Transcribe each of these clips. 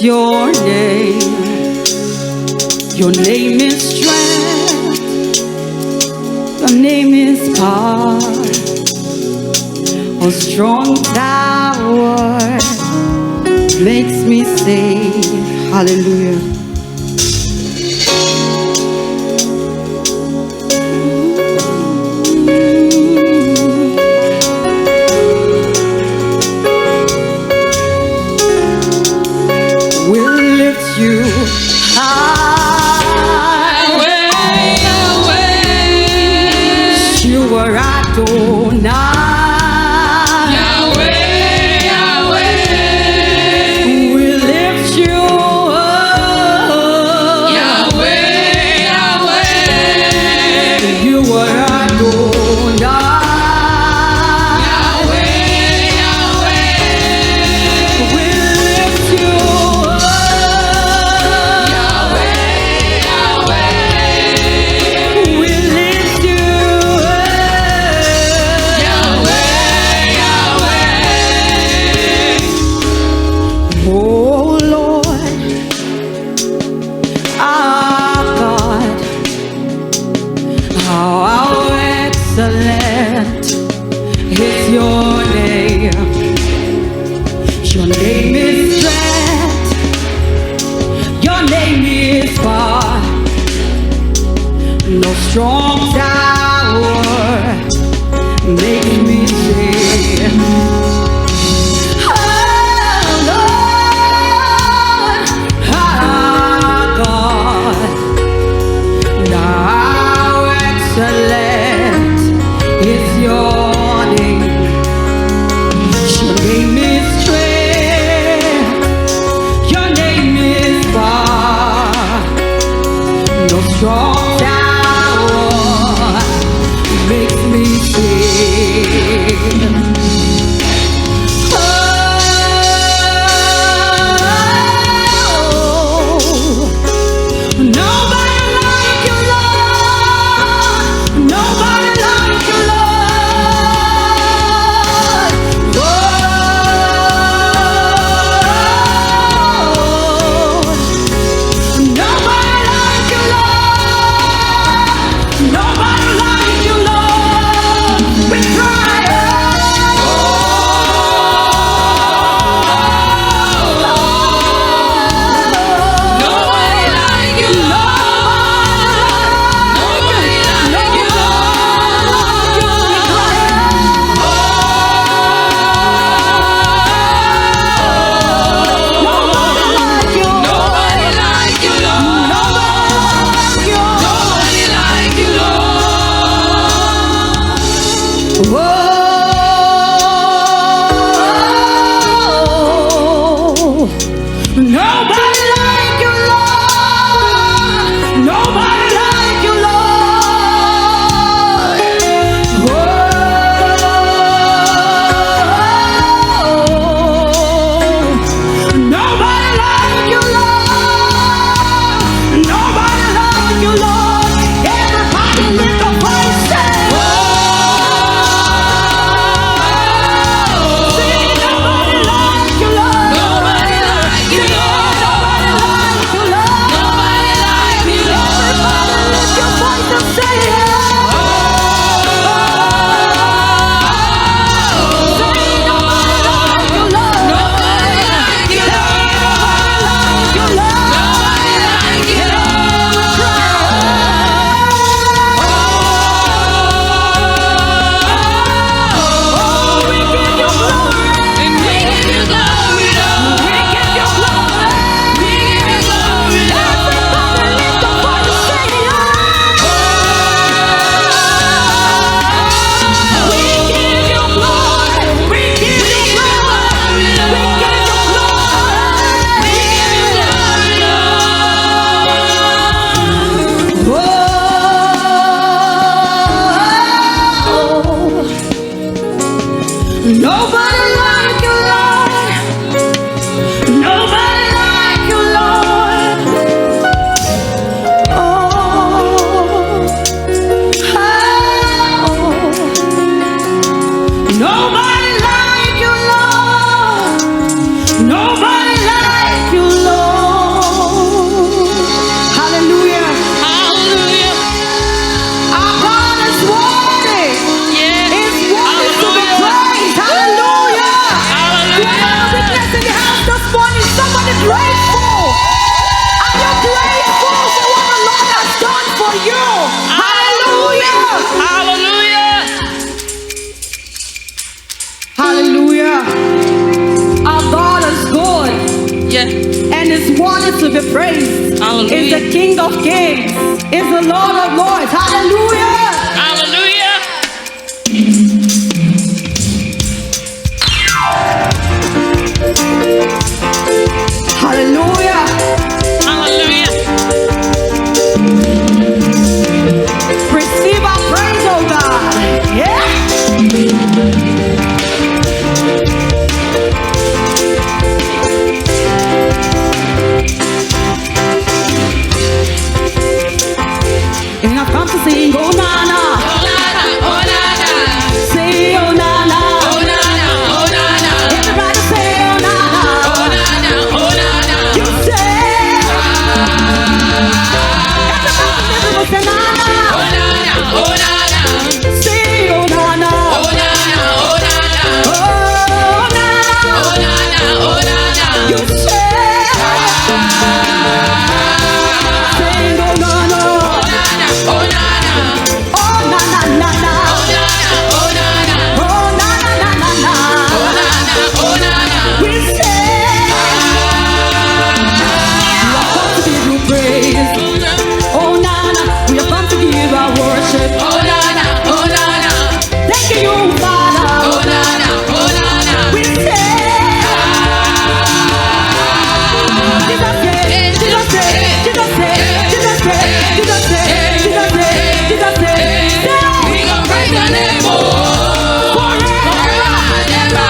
is your name. Your name is strength. Your name is power. A strong tower makes me say, hallelujah. We'll lift you high. You are Adonai. No strong tower makes me say, oh Lord, our God, how excellent is your name. Your name is strength. Your name is power. No strong makes me sing. Oh, nobody like you, Lord. Nobody like you, Lord. Oh, nobody like you, Lord. is worthy to be praised. Hallelujah. Is the King of Kings. Is the Lord of Lords. Hallelujah. Hallelujah. Hallelujah. Hallelujah. Receive our praise, oh God. Yeah. And I've come to sing, oh Nana. Oh, Nana. Oh, Nana. Say, oh Nana. Oh, Nana. Oh, Nana. Everybody say, oh Nana. Oh, Nana. Oh, Nana. You say. Everybody say, Nana. Oh, Nana. Oh, Nana. Say, oh Nana. Oh, Nana. Oh, Nana. Oh Nana. Oh, Nana. Oh, Nana. You say. Say, oh Nana. Oh, Nana. Oh Nana, Nana. Oh, Nana. Oh, Nana. Oh Nana, Nana, Nana. Oh, Nana. Oh, Nana. We say. We have come to give you praise. Oh Nana, we have come to give our worship. Oh, Nana. Oh, Nana. Thank you, Father. Oh, Nana. Oh, Nana. We say. Jesus said, Jesus said, Jesus said, Jesus said, Jesus said, Jesus said, Jesus said. We gon' praise your name, oh, forever and ever.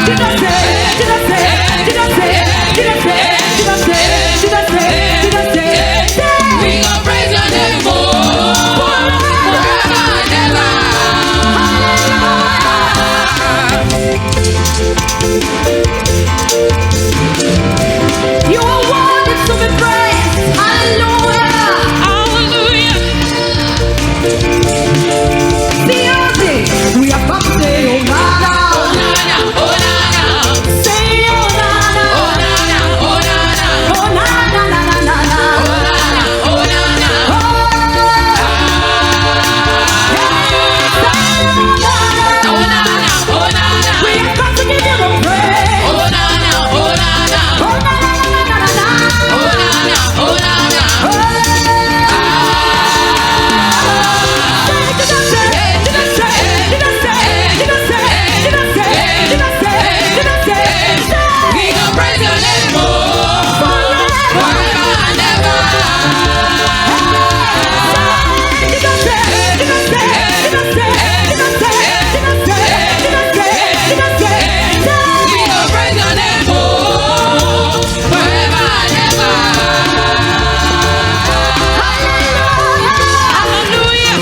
Jesus said, Jesus said, Jesus said, Jesus said, Jesus said, Jesus said, Jesus said. We gon' praise your name, oh, forever and ever. You are worthy to be praised. Hallelujah. Hallelujah. We have come to say, oh Nana. Oh, Nana. Oh, Nana. Say, oh Nana. Oh, Nana. Oh, Nana. Oh Nana, Nana, Nana. Oh, Nana. Oh, Oh, Nana. Oh, Nana. we have come to give you the praise. Oh, Nana. Oh, Nana. Oh Nana, Nana, Nana. Oh, Nana. Oh, Nana. We gon' praise your name, oh, forever and ever. We gon' praise your name, oh, forever and ever. Hallelujah.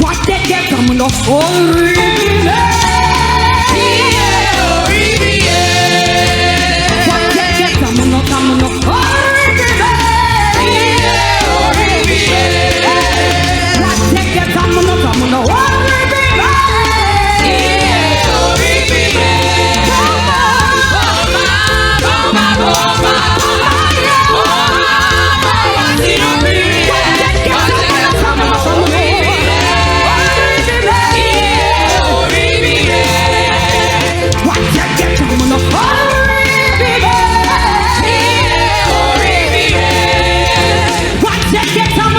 What they get from the holy What they get from the What they get from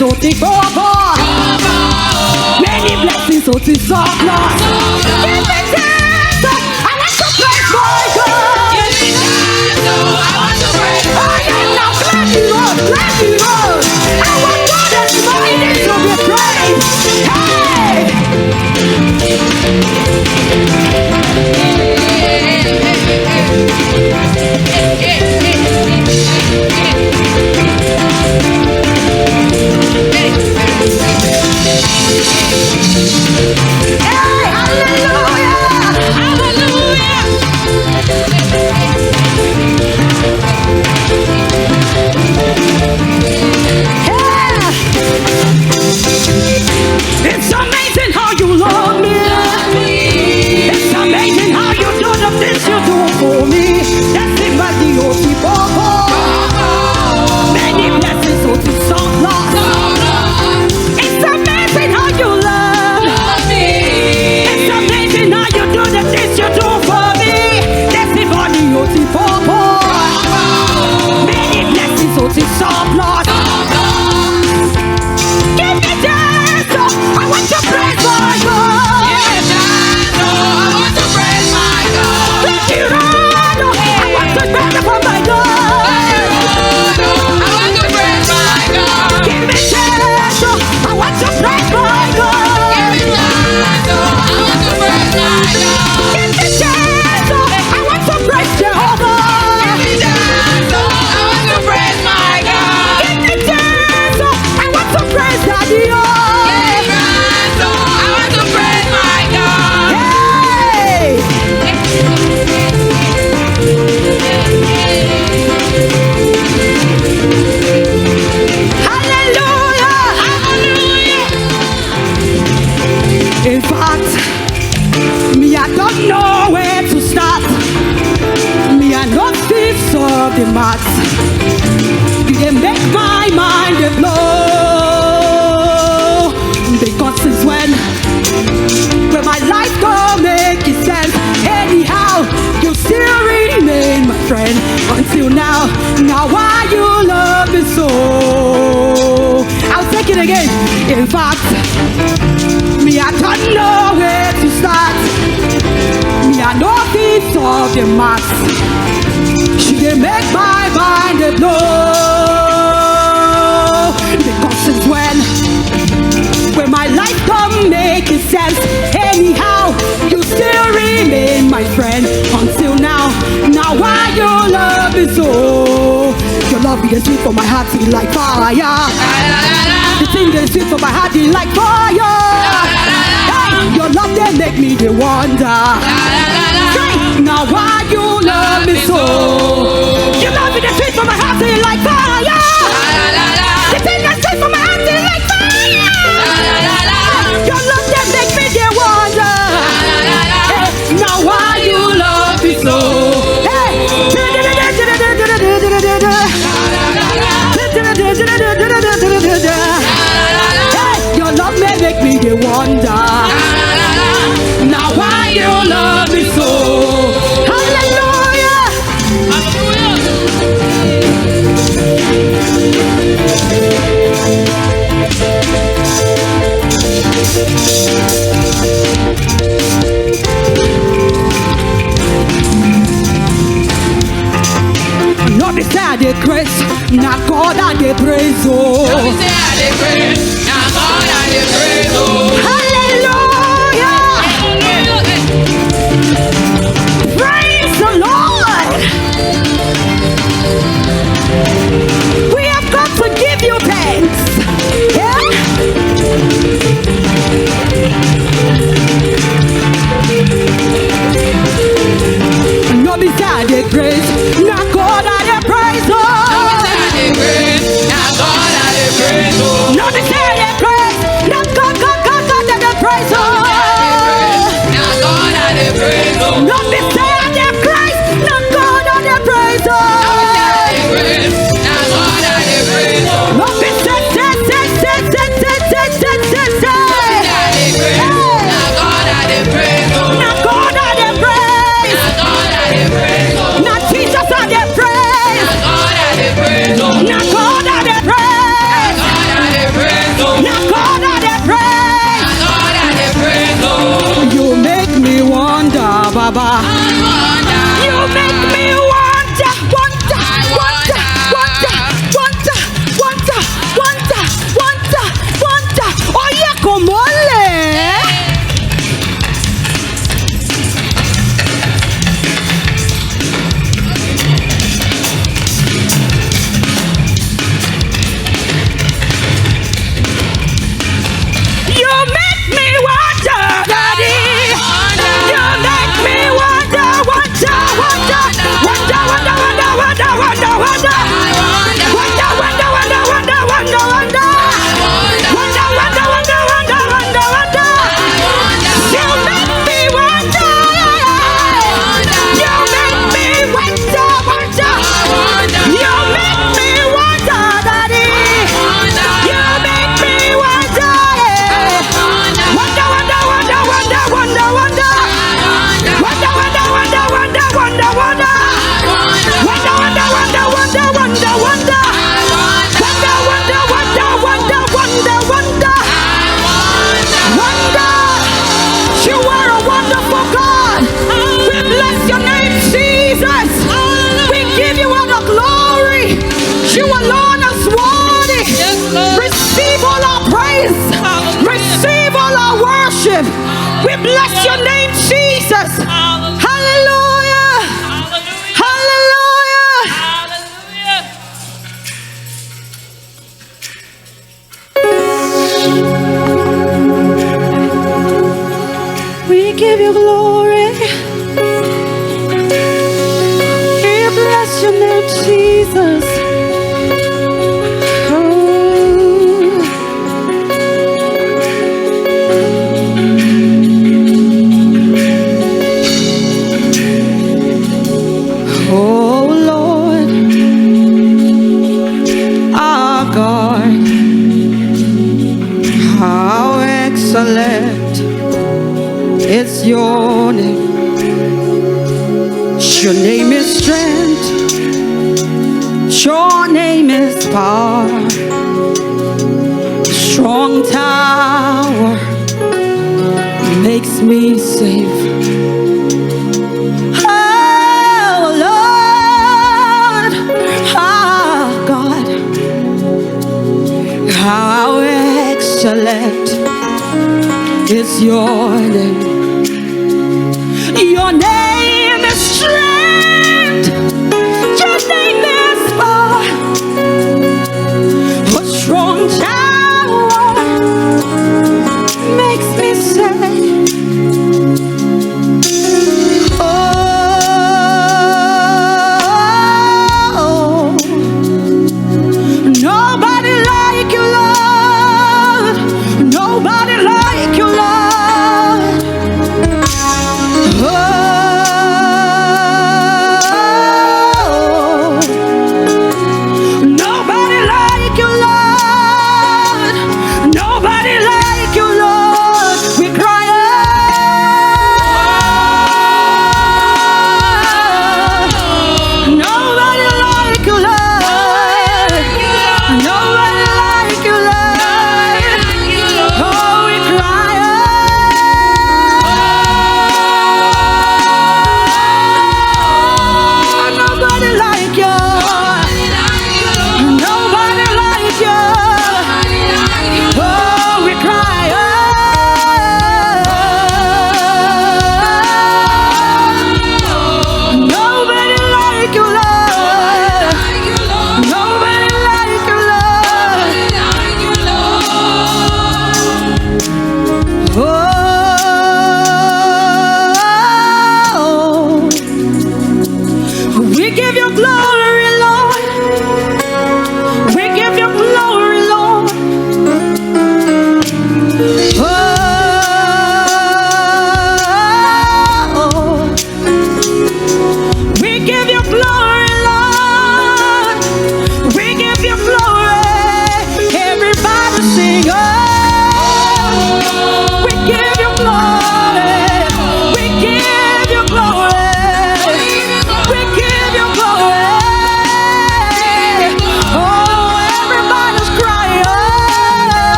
so take over. Many blessings, so to stop loss. Give me chance, I want to praise my God. Give me chance, I want to praise my Oh yeah, now clap you up, clap you up. Our God is mighty to be praised. Hey, hallelujah, Hallelujah. yeah. It's amazing how you love me. It's amazing how you do the things you do for me. That's it, my dear people. Many blessings, so to some loss. It's amazing how you love me. It's amazing how you do the things you do for me. That's it, my dear people. Many blessings, so to some loss. Give me chance, I want to praise my God. I want to praise my God. Thank you, Lord. I want to magnify my God. I want to praise my God. Give me chance, I want to praise my God. Give me chance, I want to praise my God. Give me chance, I want to praise Jehovah. Give me chance, I want to praise my God. Give me chance, I want to praise Daddy. Give me chance, I want to praise my God. Hey! Hallelujah! In fact, me I don't know where to start. Me I not fifth of the math. They make my mind a blow. Because since when my life don't make it sense. Anyhow, you still remain my friend until now. Now why you love me so? I'll take it again. In fact, me I don't know where to start. Me I know this of the math. She dey make my mind a blow. Because since when my life don't make sense. Anyhow, you still remain my friend until now. Now why you love me so? Your love is sweet for my heart, it's like fire. The thing is sweet for my heart, it's like fire. Hey, your love they make me the wonder. Hey, now why you love me so? Your love is sweet for my heart, it's like fire. The thing is sweet for my heart, it's like fire. Your love that make me the wonder. Hey, now why you love me so? Hey, hey, your love may make me the wonder. Now why you love me so? Hallelujah. Not be sad they grace, not God I they praise oh. Hallelujah. Praise the Lord. We have got to give you thanks. Yeah. No be sad they grace, not God I they praise oh. Now God I praise. live. We bless your name, Jesus. Hallelujah. Hallelujah. We give you glory. We bless your name, Jesus. Oh Lord, our God, how excellent is your name. Your name is strength, your name is power, strong tower makes me safe. Oh Lord, our God, how excellent is your name. Your name is strength, your name is power, a strong tower makes me safe. Oh, nobody like you, Lord. Nobody like you, Lord.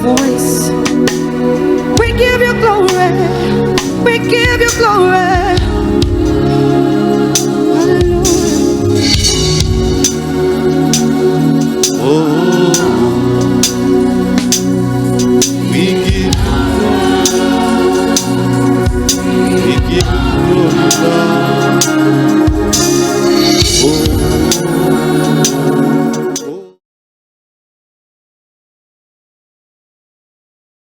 Voice. We give you glory. We give you glory.